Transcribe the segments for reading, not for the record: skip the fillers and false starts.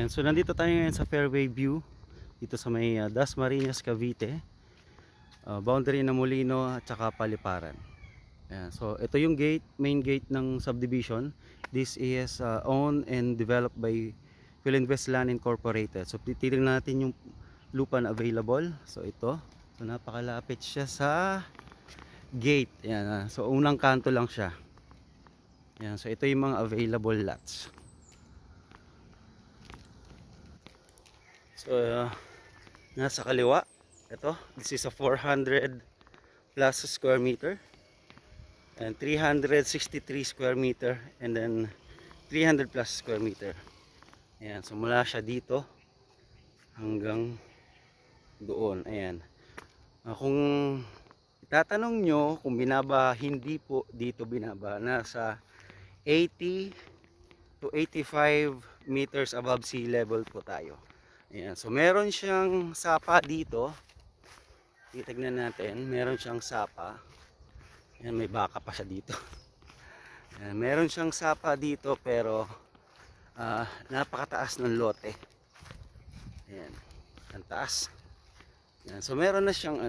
Ayan, so nandito tayo ngayon sa Fairway View dito sa may Dasmariñas, Cavite, boundary ng Molino at saka Paliparan. Ayan, so ito yung gate, main gate ng subdivision. This is owned and developed by Philinvest Land Incorporated. So titignan natin yung lupa na available. So ito, so napakalapit siya sa gate. Ayan, so unang kanto lang siya. Ayan, so ito yung mga available lots. So nasa kaliwa, ito, this is a 400 plus square meter and 363 square meter and then 300 plus square meter. Ayan, so mula siya dito hanggang doon. Ayan, kung itatanong nyo kung binaba, hindi po dito binaba, nasa 80 to 85 meters above sea level po tayo. Ayan, so meron siyang sapa dito. Titignan natin, meron siyang sapa. Ayan, may baka pa siya dito. Ayan, meron siyang sapa dito pero napakataas ng lote. Ayan, ang taas. Ayan, so meron na siyang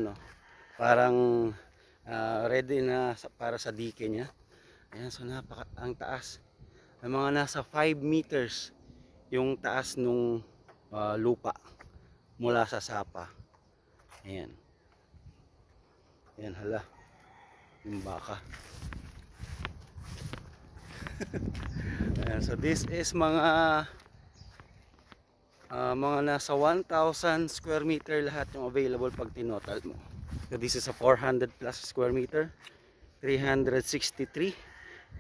parang ready na para sa dike niya. Ayan, so ang taas. May mga nasa 5 meters yung taas nung lupa mula sa sapa. Ayan. Ayan, hala. Yung baka. Ayan, so this is mga nasa 1,000 square meter lahat yung available pag tinotal mo. So this is a 400 plus square meter, 363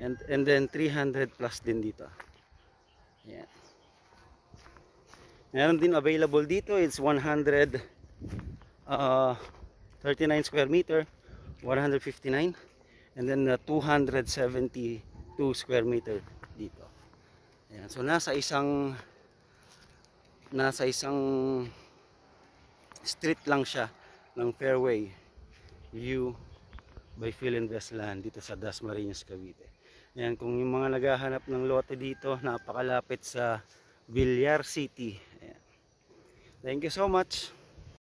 and then 300 plus din dito. Ayan. Meron din available dito, it's 139 square meter, 159 and then 272 square meter dito. Ayan, so nasa isang street lang siya ng Fairway View by Philinvest Land dito sa Dasmariñas, Cavite. Ayan, kung yung mga naghahanap ng lote dito, napakalapit sa Villar City. Ayan. Thank you so much.